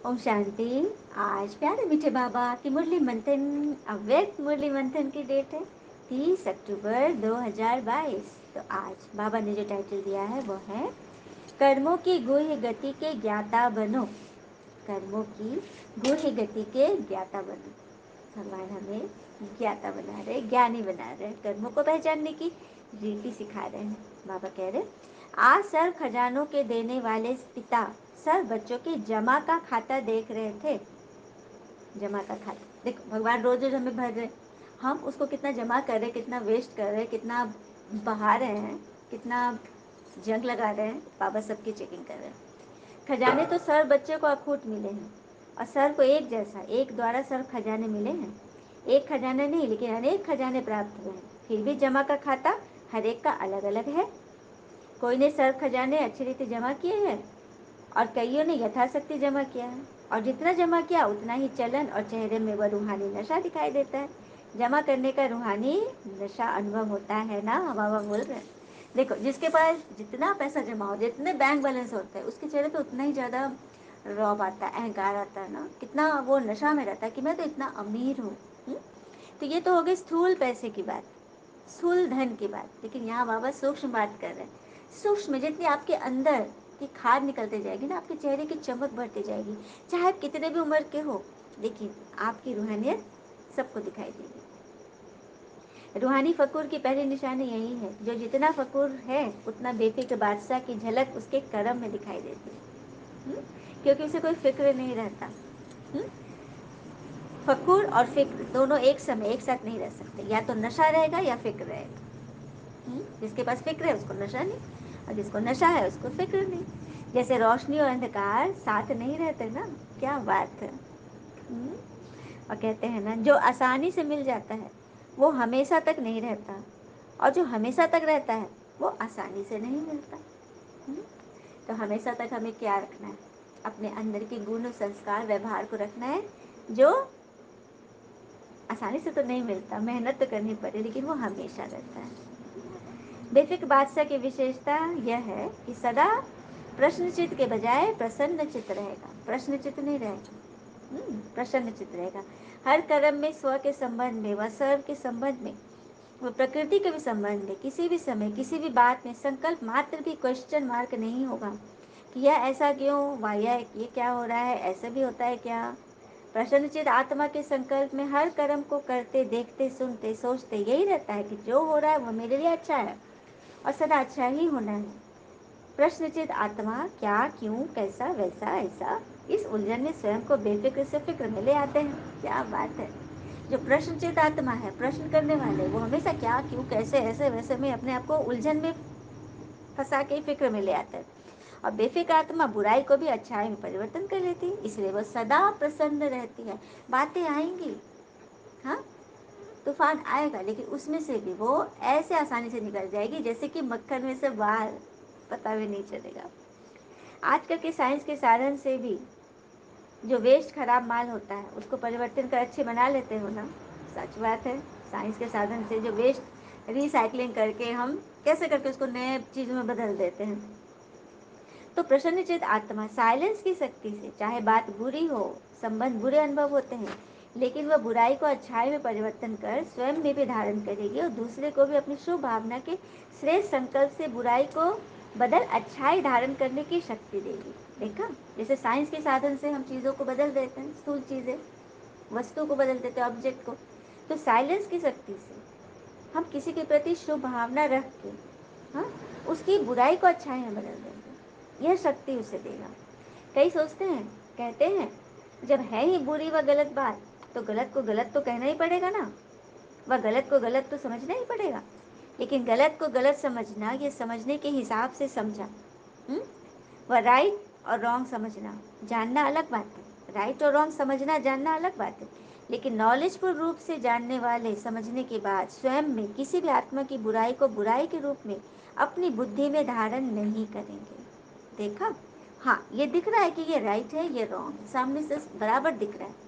ओम शांति। आज प्यारे मीठे बाबा की मुरली मंथन, अव्यक्त मुरली मंथन की डेट है 30 अक्टूबर 2022। तो आज बाबा ने जो टाइटल दिया है वो है कर्मों की गुह्य गति के ज्ञाता बनो। कर्मों की गुह्य गति के ज्ञाता बनो। भगवान हमें ज्ञाता बना रहे, ज्ञानी बना रहे, कर्मों को पहचानने की रीति सिखा रहे हैं। बाबा कह रहे आज सर्व खजानों के देने वाले पिता सर्व बच्चों के जमा का खाता देख रहे थे। जमा का खाता देखो, भगवान रोज रोज हमें भर रहे, हम उसको कितना जमा कर रहे, कितना वेस्ट कर रहे, कितना बहा रहे हैं, कितना जंग लगा रहे हैं। बाबा सबकी चेकिंग कर रहे हैं। खजाने तो सर्व बच्चे को अखूट मिले हैं और सर्व को एक जैसा, एक द्वारा सर्व खजाने मिले हैं। एक खजाना नहीं लेकिन अनेक खजाने प्राप्त हुए हैं, फिर भी जमा का खाता हर एक का अलग अलग है। कोई ने सर्व खजाने अच्छी रीति जमा किए हैं और कईयों ने यथाशक्ति जमा किया है, और जितना जमा किया उतना ही चलन और चेहरे में वह रूहानी नशा दिखाई देता है। जमा करने का रूहानी नशा अनुभव होता है ना। बाबा बोल रहे हैं देखो, जिसके पास जितना पैसा जमा हो, जितने बैंक बैलेंस होते हैं, उसके चेहरे पे उतना ही ज्यादा रौब आता है, अहंकार आता है ना, कितना वो नशा में रहता है कि मैं तो इतना अमीर हूँ। तो ये तो हो गई स्थूल पैसे की बात, स्थूल धन की बात। लेकिन यहाँ बाबा सूक्ष्म बात कर रहे हैं। सूक्ष्म जितनी आपके अंदर की खाद निकलते जाएगी ना, आपके चेहरे की चमक बढ़ती जाएगी, चाहे आप कितने भी उम्र के हो, लेकिन आपकी रूहानियत सबको दिखाई देगी। रूहानी फकूर की पहली निशानी यही है, जो जितना फकूर है उतना बेफिक्र बादशाह की झलक उसके कर्म में दिखाई देती है। क्योंकि उसे कोई फिक्र नहीं रहता। फकूर और फिक्र दोनों एक समय एक साथ नहीं रह सकते, या तो नशा रहेगा या फिक्र रहेगा। जिसके पास फिक्र है उसको नशा नहीं, और जिसको नशा है उसको फिक्र नहीं। जैसे रोशनी और अंधकार साथ नहीं रहते ना। क्या बात है। और कहते हैं ना, जो आसानी से मिल जाता है वो हमेशा तक नहीं रहता, और जो हमेशा तक रहता है वो आसानी से नहीं मिलता। तो हमेशा तक हमें क्या रखना है, अपने अंदर के गुण संस्कार व्यवहार को रखना है, जो आसानी से तो नहीं मिलता, मेहनत तो करनी पड़े, लेकिन वो हमेशा रहता है। बेफिक्र बादशाह की विशेषता यह है कि सदा प्रश्नचित के बजाय प्रसन्न चित्त रहेगा। प्रश्नचित नहीं रहेगा, प्रसन्न चित्त रहेगा। हर कर्म में, स्व के संबंध में, व सर्व के संबंध में, व प्रकृति के भी संबंध में, किसी भी समय किसी भी बात में संकल्प मात्र भी क्वेश्चन मार्क नहीं होगा कि यह ऐसा क्यों, व ये क्या हो रहा है, ऐसा भी होता है क्या। प्रसन्नचित आत्मा के संकल्प में हर कर्म को करते, देखते, सुनते, सोचते यही रहता है कि जो हो रहा है वो मेरे लिए अच्छा है और सदा अच्छा ही होना है। प्रश्नचित आत्मा क्या, क्यों, कैसा, वैसा, ऐसा, इस उलझन में स्वयं को बेफिक्र से फिक्र में ले आते हैं। क्या बात है। जो प्रश्नचित आत्मा है, प्रश्न करने वाले, वो हमेशा क्या, क्यों, कैसे, ऐसे, वैसे में अपने आप को उलझन में फंसा के फिक्र में ले आते हैं। और बेफिक्र आत्मा बुराई को भी अच्छाई में परिवर्तन कर लेती है, इसलिए वो सदा प्रसन्न रहती है। बातें आएंगी, हाँ, तूफान आएगा, लेकिन उसमें से भी वो ऐसे आसानी से निकल जाएगी जैसे कि मक्खन में से बाहर, पता भी नहीं चलेगा। आजकल के साइंस के साधन से भी जो वेस्ट खराब माल होता है उसको परिवर्तन कर अच्छे बना लेते हो ना। सच बात है। साइंस के साधन से जो वेस्ट रिसाइकलिंग करके हम कैसे करके उसको नए चीजों में बदल देते हैं। तो प्रसन्नचित आत्मा साइलेंस की शक्ति से, चाहे बात बुरी हो, संबंध बुरे अनुभव होते हैं, लेकिन वह बुराई को अच्छाई में परिवर्तन कर स्वयं में भी धारण करेगी और दूसरे को भी अपनी शुभ भावना के श्रेष्ठ संकल्प से बुराई को बदल अच्छाई धारण करने की शक्ति देगी। देखा, जैसे साइंस के साधन से हम चीजों को बदल देते हैं, स्थूल चीजें, वस्तु को बदल देते हैं, ऑब्जेक्ट को। तो साइलेंस की शक्ति से हम किसी के प्रति शुभ भावना रख के, हाँ, उसकी बुराई को अच्छाई में बदल देंगे। यह शक्ति उसे देगा। कई सोचते हैं, कहते हैं, जब है ही बुरी व गलत बात, तो गलत को गलत तो कहना ही पड़ेगा ना, वह गलत को गलत तो समझना ही पड़ेगा। लेकिन गलत को गलत समझना, ये समझने के हिसाब से समझा, वह राइट और रॉन्ग समझना, जानना अलग बात है। राइट और रॉन्ग समझना, जानना अलग बात है। लेकिन नॉलेजफुल रूप से जानने वाले समझने के बाद स्वयं में किसी भी आत्मा की बुराई को बुराई के रूप में अपनी बुद्धि में धारण नहीं करेंगे। देखा, हाँ, ये दिख रहा है कि ये राइट है, ये रॉन्ग है, सामने से बराबर दिख रहा है।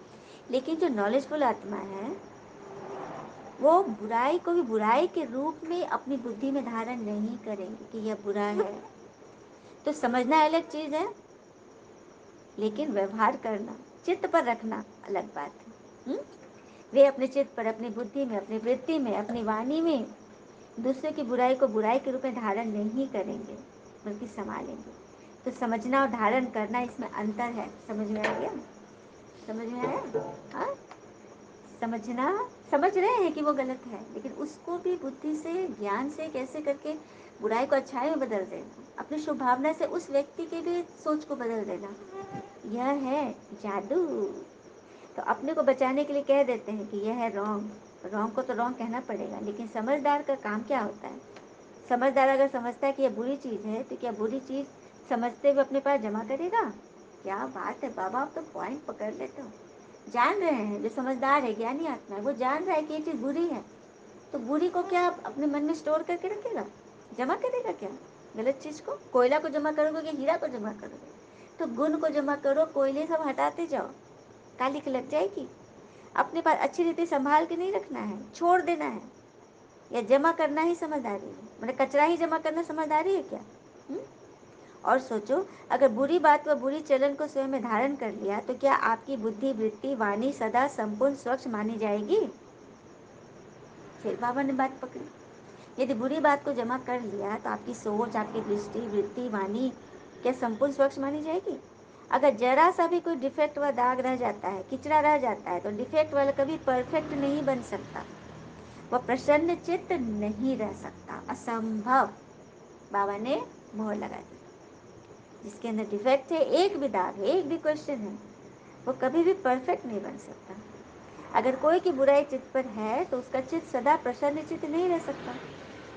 लेकिन जो नॉलेजफुल आत्मा है वो बुराई को भी बुराई के रूप में अपनी बुद्धि में धारण नहीं करेंगे कि यह बुरा है। तो समझना अलग चीज है लेकिन व्यवहार करना, चित्त पर रखना अलग बात है। वे अपने चित्त पर, अपनी बुद्धि में, अपनी वृत्ति में, अपनी वाणी में दूसरे की बुराई को बुराई के रूप में धारण नहीं करेंगे, बल्कि संभालेंगे। तो समझना और धारण करना, इसमें अंतर है। समझ में आ गया? समझ में आया? हाँ, समझना, समझ रहे हैं कि वो गलत है, लेकिन उसको भी बुद्धि से, ज्ञान से कैसे करके बुराई को अच्छाई में बदल देना, अपनी शुभ भावना से उस व्यक्ति की भी सोच को बदल देना, यह है जादू। तो अपने को बचाने के लिए कह देते हैं कि यह है रॉन्ग। रॉन्ग को तो रॉन्ग कहना पड़ेगा, लेकिन समझदार का काम क्या होता है? समझदार अगर समझता है कि यह बुरी चीज़ है, तो क्या बुरी चीज़ समझते हुए अपने पास जमा करेगा? क्या बात है बाबा, आप तो पॉइंट पकड़ लेते हो। जान रहे हैं, जो समझदार है, ज्ञानी आत्मा है, वो जान रहा है कि ये चीज़ बुरी है, तो बुरी को क्या अपने मन में स्टोर करके रखेगा? जमा करेगा क्या गलत चीज़ को? कोयला को जमा करोगे कि हीरा को जमा करोगे? तो गुण को जमा करो, कोयले सब हटाते जाओ, काली लग जाएगी। अपने पास अच्छी रीति संभाल के नहीं रखना है, छोड़ देना है। या जमा करना ही समझदारी है? मतलब कचरा ही जमा करना समझदारी है क्या? हुँ? और सोचो, अगर बुरी बात व बुरी चलन को स्वयं में धारण कर लिया, तो क्या आपकी बुद्धि, वृत्ति, वाणी सदा संपूर्ण स्वच्छ मानी जाएगी? फिर बाबा ने बात पकड़ी। यदि बुरी बात को जमा कर लिया, तो आपकी सोच, आपकी दृष्टि, वृत्ति, वाणी क्या संपूर्ण स्वच्छ मानी जाएगी? अगर जरा सा भी कोई डिफेक्ट व दाग रह जाता है, किचरा रह जाता है, तो डिफेक्ट वाला कभी परफेक्ट नहीं बन सकता, वह प्रसन्न चित्त नहीं रह सकता, असंभव। बाबा ने मोहर लगा दी। जिसके अंदर डिफेक्ट है, एक भी दाग है, एक भी क्वेश्चन है, वो कभी भी परफेक्ट नहीं बन सकता। अगर कोई की बुराई चित्त पर है, तो उसका चित्त सदा प्रसन्न चित्त नहीं रह सकता,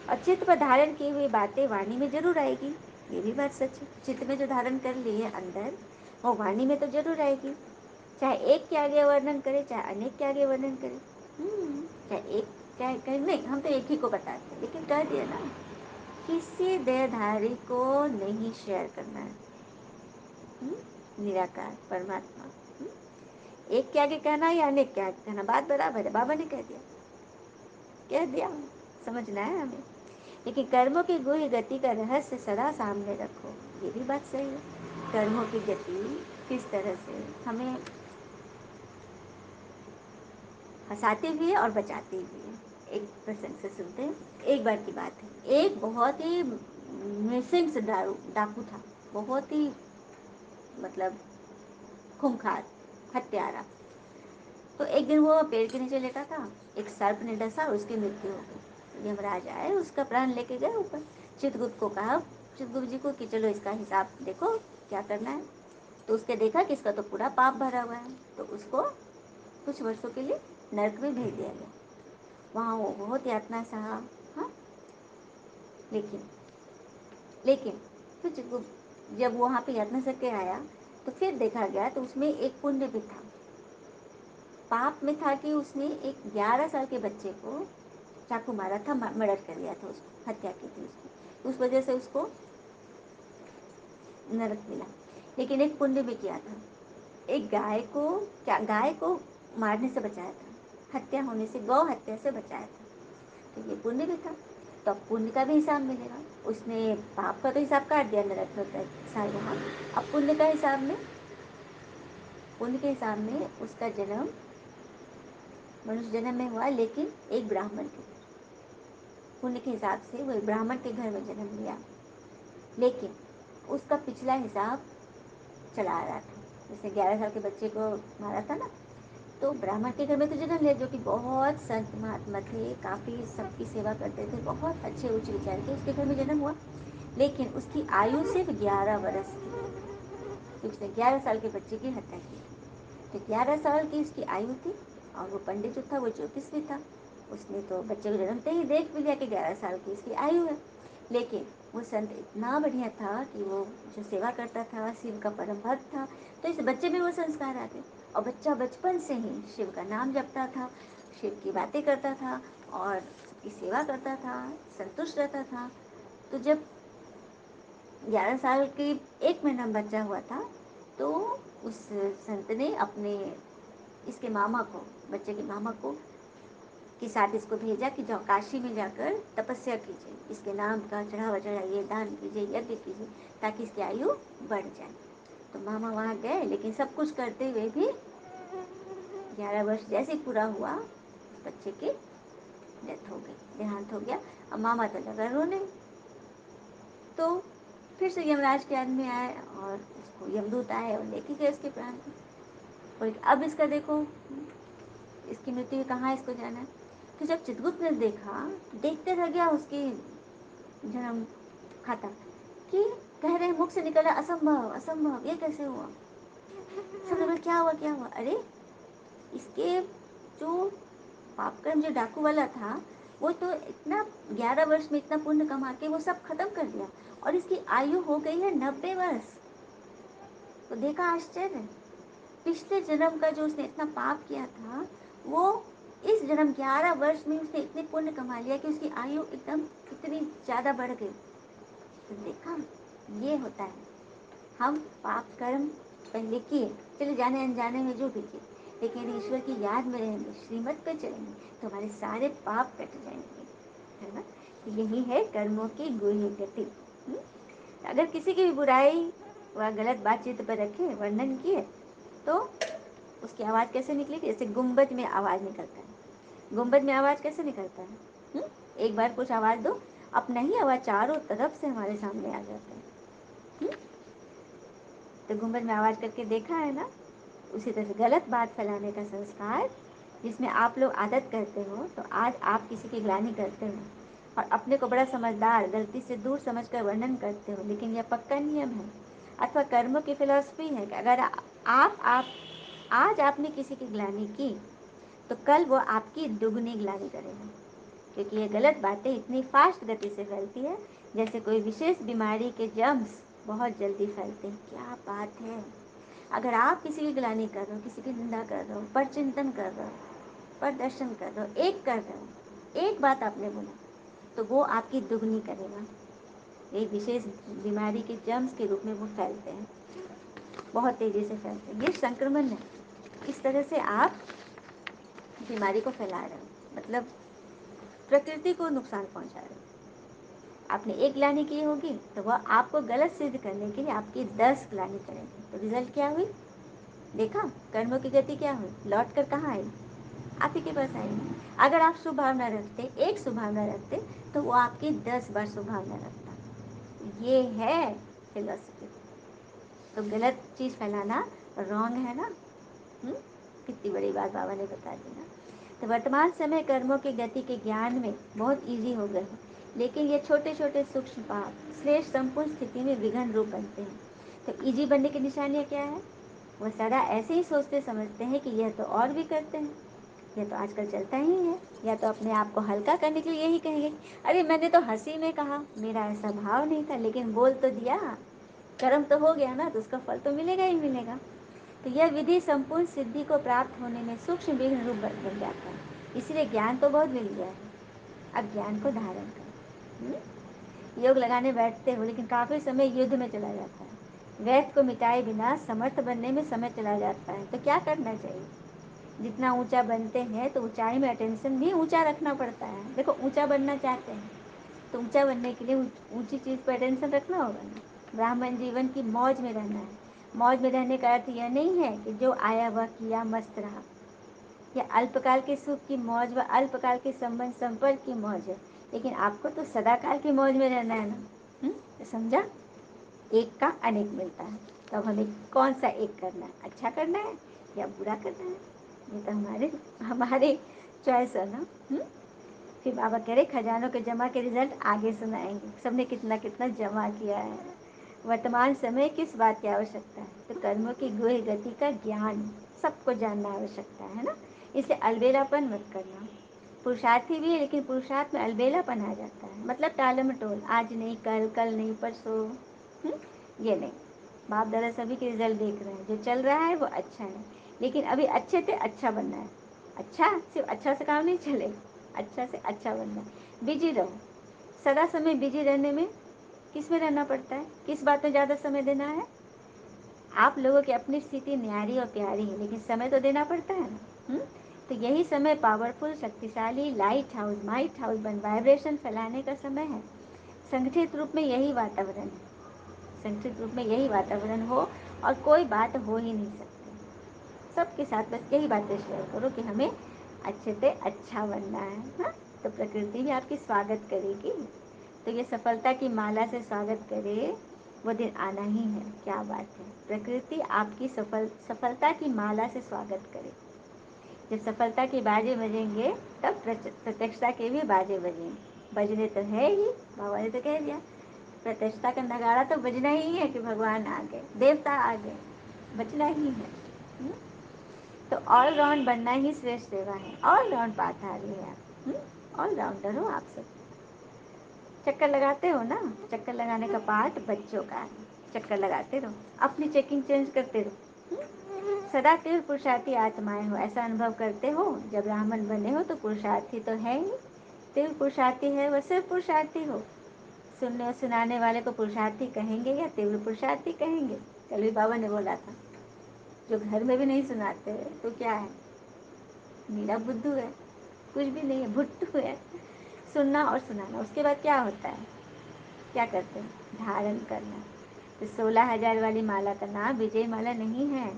और चित्त पर धारण की हुई बातें वाणी में जरूर आएगी। ये भी बात सच है। चित्त में जो धारण कर ली है अंदर, वो वाणी में तो जरूर आएगी। चाहे एक के आगे वर्णन करे, चाहे अनेक के आगे वर्णन करे। चाहे एक, चाहे कहीं नहीं, हम तो एक ही को बताते हैं, लेकिन कह दिया ना, किसी देहधारी को नहीं शेयर करना है। निराकार परमात्मा, एक के आगे कहना या अनेक के आगे कहना, बात बराबर है। बाबा ने कह दिया, कह दिया, समझना है हमें। लेकिन कर्मों की गुह्य गति का रहस्य सदा सामने रखो, ये भी बात सही है। कर्मों की गति किस तरह से हमें हंसाती भी है और बचाती भी है। एक प्रसंग से सुनते हैं। एक बार की बात है, एक बहुत ही नृशंस डाकू था, बहुत ही मतलब खूंखार, हत्यारा। तो एक दिन वो पेड़ के नीचे लेटा था, एक सर्प ने डसा, उसकी मृत्यु हो गई। यमराज आए, उसका प्राण लेके गए ऊपर। चित्रगुप्त को कहा, चित्रगुप्त जी को, कि चलो इसका हिसाब देखो क्या करना है। तो उसके देखा कि इसका तो पूरा पाप भरा हुआ है, तो उसको कुछ वर्षों के लिए नरक में भेज दिया गया। वहाँ वो बहुत यातना सहा। हाँ, लेकिन लेकिन फिर जब वहाँ पे यातना सह के आया, तो फिर देखा गया तो उसमें एक पुण्य भी था। पाप में था कि उसने एक 11 साल के बच्चे को चाकू मारा था, मर्डर कर दिया था, उसको हत्या की थी उसकी। उस वजह से उसको नरक मिला। लेकिन एक पुण्य भी किया था, एक गाय को, क्या गाय को मारने से बचाया था, हत्या होने से, गौ हत्या से बचाया था। तो ये पुण्य भी था, तो अब पुण्य का भी हिसाब मिलेगा। उसने पाप का तो हिसाब काट दिया, नरक में 10 साल रहा। अब पुण्य का हिसाब में, पुण्य के हिसाब में उसका जन्म मनुष्य जन्म में हुआ, लेकिन एक ब्राह्मण के घर। पुण्य के हिसाब से वो एक ब्राह्मण के घर में जन्म लिया, लेकिन उसका पिछला हिसाब चला आ रहा था। जैसे 11 साल के बच्चे को मारा था ना, तो ब्राह्मण के घर में तो जन्म लिया, जो कि बहुत संत महात्मा थे, काफ़ी सबकी सेवा करते थे, बहुत अच्छे उच्च विचार के, उसके घर में जन्म हुआ। लेकिन उसकी आयु सिर्फ 11 वर्ष थी, तो उसने 11 साल के बच्चे की हत्या की थी। तो 11 साल की उसकी आयु थी, और वो पंडित जो था वो ज्योतिषी था। उसने तो बच्चे को जन्मते ही देख भी लिया कि 11 साल की इसकी आयु है। लेकिन वो संत इतना बढ़िया था कि वो जो सेवा करता था, शिव का परम भक्त था, तो इस बच्चे में वो संस्कार आ गए, और बच्चा बचपन से ही शिव का नाम जपता था, शिव की बातें करता था, और सबकी सेवा करता था, संतुष्ट रहता था। तो जब 11 साल की 1 महीना बच्चा हुआ था, तो उस संत ने अपने इसके मामा को, बच्चे के मामा को के साथ इसको भेजा कि जाओ काशी में जाकर तपस्या कीजिए, इसके नाम का चढ़ावा चढ़ाइए, दान कीजिए, यज्ञ कीजिए, ताकि इसकी आयु बढ़ जाए। तो मामा वहाँ गए, लेकिन सब कुछ करते हुए भी 11 वर्ष जैसे पूरा हुआ, बच्चे की डेथ हो गई, देहांत हो गया। अब मामा तो लगा रोने। तो फिर से यमराज के आदमी आए और उसको यमदूत आए और लेके गए उसके प्राण को। बोले अब इसका देखो, इसकी मृत्यु कहाँ है, इसको जाना है। तो जब चित्रगुप्त ने देखा, देखते रह गया उसकी जन्म खाता, कि कह रहे मुख से निकला असंभव असंभव, ये कैसे हुआ। सब बोले क्या हुआ क्या हुआ। अरे इसके जो पाप कर्म, जो डाकू वाला था, वो तो इतना 11 वर्ष में इतना पुण्य कमा के वो सब खत्म कर दिया, और इसकी आयु हो गई है 90 वर्ष। तो देखा आश्चर्य, पिछले जन्म का जो उसने इतना पाप किया था, वो इस जन्म 11 वर्ष में उसने इतने पुण्य कमा लिया कि उसकी आयु एकदम कितनी ज्यादा बढ़ गई। तो देखा, ये होता है, हम पाप कर्म पहले किए, चले जाने अनजाने में जो भी किए, लेकिन यदि ईश्वर की याद में रहेंगे, श्रीमत पे चलेंगे, तो हमारे सारे पाप कट जाएंगे, है ना। यही है कर्मों की गुह्य गति। अगर किसी की भी बुराई व गलत बातचीत पर रखे, वर्णन किए, तो उसकी आवाज़ कैसे निकलेगी, जैसे गुम्बद में आवाज़ निकलता है। गुम्बद में आवाज़ कैसे निकलता है? एक बार कुछ आवाज़ दो, अपना ही आवाज़ चारों तरफ से हमारे सामने आ जाता है। तो गुम्बद में आवाज़ करके देखा है ना। उसी तरह से गलत बात फैलाने का संस्कार, जिसमें आप लोग आदत करते हो, तो आज आप किसी की ग्लानि करते हो और अपने को बड़ा समझदार, गलती से दूर समझकर वर्णन करते हो, लेकिन यह पक्का नियम है अथवा कर्मों की फिलॉसफी है कि अगर आप आज आपने किसी की ग्लानि की, तो कल वो आपकी दुगनी ग्लानि करेगा, क्योंकि ये गलत बातें इतनी फास्ट गति से फैलती है, जैसे कोई विशेष बीमारी के जर्म्स बहुत जल्दी फैलते हैं। क्या बात है। अगर आप किसी की ग्लानि कर रहे हो, किसी की निंदा कर रहे हो, पर चिंतन कर रहे हो, पर दर्शन कर रहे हो, एक कर रहे हो, एक बात आपने बोला, तो वो आपकी दुगनी करेगा। एक विशेष बीमारी के जर्म्स के रूप में वो फैलते हैं, बहुत तेजी से फैलते हैं। ये संक्रमण है। इस तरह से आप बीमारी को फैला रहे हो, मतलब प्रकृति को नुकसान पहुंचा रहे हो। आपने एक ग्लानि की होगी, तो वह आपको गलत सिद्ध करने के लिए आपकी 10 ग्लानि करेंगे। तो रिजल्ट क्या हुई? देखा, कर्मों की गति क्या हुई, लौट कर कहाँ आई? आप ही के पास आएंगे। अगर आप शुभ भावना रखते, एक शुभ भावना रखते, तो वो आपकी 10 बार शुभ भावना रखता। ये है फिलोसफी। तो गलत चीज फैलाना रॉन्ग है ना। कितनी बड़ी बात बाबा ने बता दी ना। तो वर्तमान समय कर्मों की गति के ज्ञान में बहुत इजी हो गए, लेकिन ये छोटे छोटे सूक्ष्म पाप श्रेष्ठ संपूर्ण स्थिति में विघन रूप बनते हैं। तो इजी बनने की निशानियाँ क्या है? वह सदा ऐसे ही सोचते समझते हैं कि यह तो और भी करते हैं, यह तो आजकल चलता ही है, या तो अपने आप को हल्का करने के लिए यही कहेंगे, अरे मैंने तो हंसी में कहा, मेरा ऐसा भाव नहीं था, लेकिन बोल तो दिया, कर्म तो हो गया ना, तो उसका फल तो मिलेगा ही मिलेगा। तो यह विधि संपूर्ण सिद्धि को प्राप्त होने में सूक्ष्म विघ्न रूप बन जाता है। इसलिए ज्ञान तो बहुत मिल गया है, अब ज्ञान को धारण करो। योग लगाने बैठते हो, लेकिन काफी समय युद्ध में चला जाता है, व्यर्थ को मिटाए बिना समर्थ बनने में समय चला जाता है। तो क्या करना चाहिए? जितना ऊंचा बनते हैं, तो ऊंचाई में अटेंशन भी ऊंचा रखना पड़ता है। देखो, ऊंचा बनना चाहते हैं, तो ऊंचा बनने के लिए ऊंची चीज पर अटेंशन रखना होगा ना। ब्राह्मण जीवन की मौज में रहना है। मौज में रहने का अर्थ यह नहीं है कि जो आया वह किया, मस्त रहा, या अल्पकाल के सुख की मौज व अल्पकाल के संबंध संपर्क की मौज है, लेकिन आपको तो सदाकाल की मौज में रहना है ना। तो समझा, एक का अनेक मिलता है। तो अब हमें कौन सा एक करना है, अच्छा करना है या बुरा करना है? ये तो हमारे हमारे चॉइस है ना। फिर बाबा कह रहे खजानों के जमा के रिजल्ट आगे सुनाएंगे, सबने कितना कितना जमा किया है। वर्तमान समय किस बात की आवश्यकता है? तो कर्मों की गुह गति का ज्ञान सबको जानना आवश्यकता है ना। इसे अलबेलापन मत करना। पुरुषार्थी भी है, लेकिन पुरुषार्थ में अलबेलापन आ जाता है, मतलब टालम मटोल, आज नहीं कल, कल नहीं परसों। ये नहीं। बाप दादा सभी के रिजल्ट देख रहे हैं, जो चल रहा है वो अच्छा है, लेकिन अभी अच्छे से अच्छा बनना है। अच्छा सिर्फ अच्छा से काम नहीं चलेगा, अच्छा से अच्छा बनना है। बिजी रहो, सदा समय बिजी रहने में किस में रहना पड़ता है, किस बात में ज़्यादा समय देना है? आप लोगों की अपनी स्थिति न्यारी और प्यारी है, लेकिन समय तो देना पड़ता है ना। तो यही समय पावरफुल, शक्तिशाली, लाइट हाउस, माइट हाउस बन वाइब्रेशन फैलाने का समय है। संगठित रूप में यही वातावरण है, संगठित रूप में यही वातावरण हो और कोई बात हो ही नहीं सकती। सबके साथ बस यही बातें शेयर करो कि हमें अच्छे से अच्छा बनना है, हाँ? तो प्रकृति भी आपकी स्वागत करेगी। तो ये सफलता की माला से स्वागत करे, वो दिन आना ही है। क्या बात है, प्रकृति आपकी सफलता की माला से स्वागत करे। जब सफलता के बाजे बजेंगे तब प्रत्यक्षता के भी बाजे बजेंगे। बजने तो है ही, बाबा ने तो कह दिया, प्रत्यक्षता का नगाड़ा तो बजना ही है कि भगवान आ गए, देवता आ गए, बजना ही है। हुँ? तो ऑलराउंड बनना ही श्रेष्ठ सेवा है। ऑलराउंड पाठारी है आप, ऑलराउंडर हो आप सब। चक्कर लगाते हो ना, चक्कर लगाने का पार्ट बच्चों का है। चक्कर लगाते रहो, अपनी चेकिंग चेंज करते रहो। सदा तीव्र पुरुषार्थी आत्माएं हो, ऐसा अनुभव करते हो। जब ब्राह्मण बने हो तो पुरुषार्थी तो है ही, तीव्र पुरुषार्थी है, वह सिर्फ पुरुषार्थी हो। सुनने और सुनाने वाले को पुरुषार्थी कहेंगे या तीव्र पुरुषार्थी कहेंगे? कल भी बाबा ने बोला था, जो घर में भी नहीं सुनाते तो क्या है, मीरा बुद्धू है, कुछ भी नहीं है, भुट्टू है। सुनना और सुनाना, उसके बाद क्या होता है, क्या करते हैं, धारण करना। तो 16,000 वाली माला का नाम विजय माला नहीं है,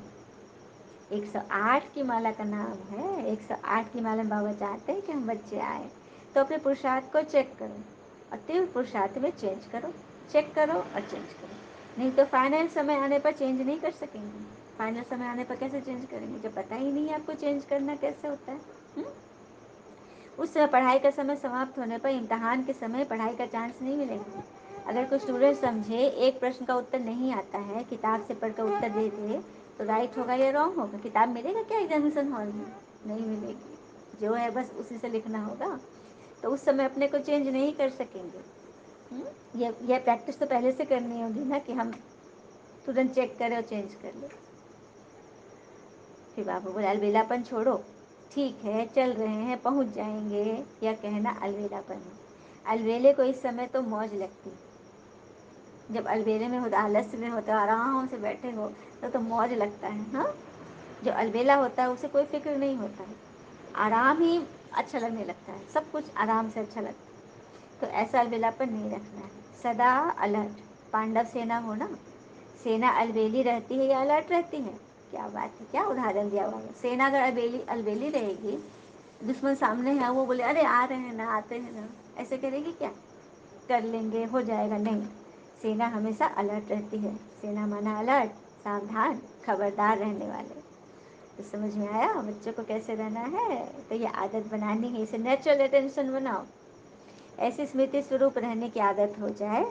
108 की माला का नाम है। 108 की माला में बाबा चाहते हैं कि हम बच्चे आए। तो अपने पुरुषार्थ को चेक करो और तीव्र पुरुषार्थ में चेंज करो, चेक करो और चेंज करो। नहीं तो फाइनल समय आने पर चेंज नहीं कर सकेंगे। फाइनल समय आने पर कैसे चेंज करेंगे जब पता ही नहीं है आपको चेंज करना कैसे होता है। हुँ? उस समय पढ़ाई का समय समाप्त होने पर इम्तहान के समय पढ़ाई का चांस नहीं मिलेगा। अगर कोई स्टूडेंट समझे एक प्रश्न का उत्तर नहीं आता है, किताब से पढ़कर उत्तर दे दे, तो राइट होगा या रॉन्ग होगा? किताब मिलेगा क्या एग्जामिनेशन हॉल में? नहीं मिलेगी, जो है बस उसी से लिखना होगा। तो उस समय अपने को चेंज नहीं कर सकेंगे। यह प्रैक्टिस तो पहले से करनी होगी ना, कि हम तुरंत चेक करें और चेंज कर लें। फिर बाबू बोले अलबेलापन छोड़ो, ठीक है चल रहे हैं पहुंच जाएंगे, या कहना अलबेलापन है। अलबेले को इस समय तो मौज लगती है। जब अलबेले में होता, आलस्य में होता, आराम से बैठे हो तो मौज लगता है। हाँ, जो अलबेला होता है उसे कोई फिक्र नहीं होता है, आराम ही अच्छा लगने लगता है, सब कुछ आराम से अच्छा लगता है। तो ऐसा अलबेलापन नहीं रखना है, सदा अलर्ट। पांडव सेना हो ना, सेना अलबेली रहती है या अलर्ट रहती है? क्या बात है, क्या उदाहरण दिया हुआ है। सेना अगर अलबेली अलबेली रहेगी, दुश्मन सामने है, वो बोले अरे आ रहे हैं ना, आते हैं ना, ऐसे करेगी क्या? कर लेंगे, हो जाएगा? नहीं, सेना हमेशा अलर्ट रहती है। सेना माना अलर्ट, सावधान, खबरदार रहने वाले। तो समझ में आया बच्चों को कैसे रहना है? तो ये आदत बनानी है, इसे नेचुरल अटेंशन बनाओ। ऐसी स्मृति स्वरूप रहने की आदत हो जाए,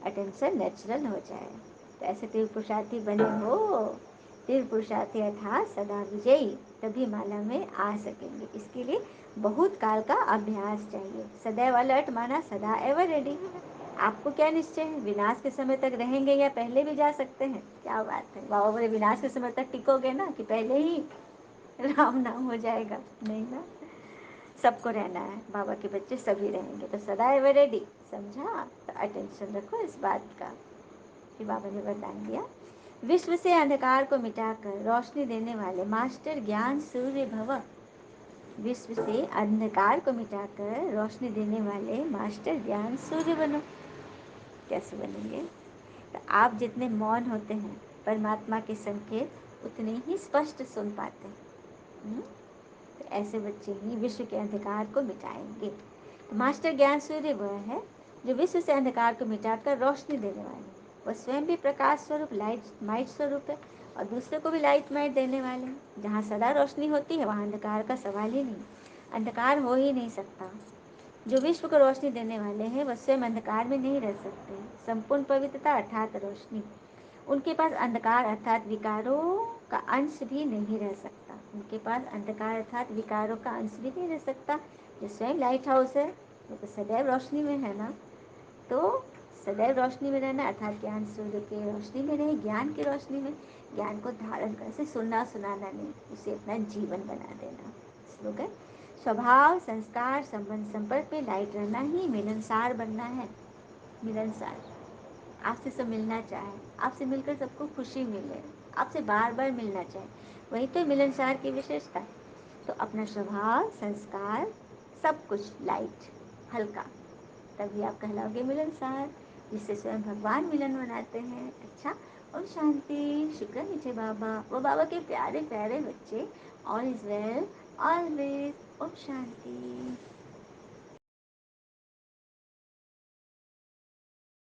अटेंशन नेचुरल हो जाए। तो ऐसे तीव्र पुरुषार्थी बने हो, तीव्र पुरुषार्थी अर्थात सदा विजयी, तभी माला में आ सकेंगे। इसके लिए बहुत काल का अभ्यास चाहिए। सदैव अलर्ट माना सदा एवर रेडी। आपको क्या निश्चय है, विनाश के समय तक रहेंगे या पहले भी जा सकते हैं? क्या बात है, बाबा बोले विनाश के समय तक टिकोगे ना, कि पहले ही राम नाम हो जाएगा? नहीं ना, सबको रहना है, बाबा के बच्चे सभी रहेंगे। तो सदा एवर रेडी, समझा? तो अटेंशन रखो इस बात का कि बाबा ने बता दिया। विश्व से अंधकार को मिटाकर रोशनी देने वाले मास्टर ज्ञान सूर्य भव। विश्व से अंधकार को मिटाकर रोशनी देने वाले मास्टर ज्ञान सूर्य बनो। कैसे बनेंगे? तो आप जितने मौन होते हैं, परमात्मा के संकेत उतने ही स्पष्ट सुन पाते हैं। तो ऐसे बच्चे ही विश्व के अंधकार को मिटाएंगे। तो मास्टर ज्ञान सूर्य वह है जो विश्व से अंधकार को मिटाकर रोशनी देने वाले हैं। वह स्वयं भी प्रकाश स्वरूप, लाइट माइट स्वरूप है, और दूसरे को भी लाइट माइट देने वाले हैं। जहाँ सदा रोशनी होती है वहाँ अंधकार का सवाल ही नहीं, अंधकार हो ही नहीं सकता। जो विश्व को रोशनी देने वाले हैं वह स्वयं अंधकार में नहीं रह सकते। संपूर्ण पवित्रता अर्थात रोशनी, उनके पास अंधकार अर्थात विकारों का अंश भी नहीं रह सकता। उनके पास अंधकार अर्थात विकारों का अंश भी नहीं रह सकता। जो स्वयं लाइट हाउस है वो तो सदैव रोशनी में है ना। तो सदैव रोशनी में रहना अर्थात ज्ञान सूर्य की रोशनी में रहे, ज्ञान की रोशनी में, ज्ञान को धारण कर, से सुनना सुनाना नहीं, उसे अपना जीवन बना देना। स्लोगन, स्वभाव संस्कार संबंध संपर्क पे लाइट रहना ही मिलनसार बनना है। मिलनसार, आपसे सब मिलना चाहे, आपसे मिलकर सबको खुशी मिले, आपसे बार बार मिलना चाहे, वही तो मिलनसार की विशेषता। तो अपना स्वभाव संस्कार सब कुछ लाइट, हल्का, तभी आप कहलाओगे मिलनसार, जिससे स्वयं भगवान मिलन बनाते हैं। अच्छा, ओम शांति। शुक्र नीचे बाबा, वो बाबा के प्यारे प्यारे बच्चे। All is well always. ओम शांति।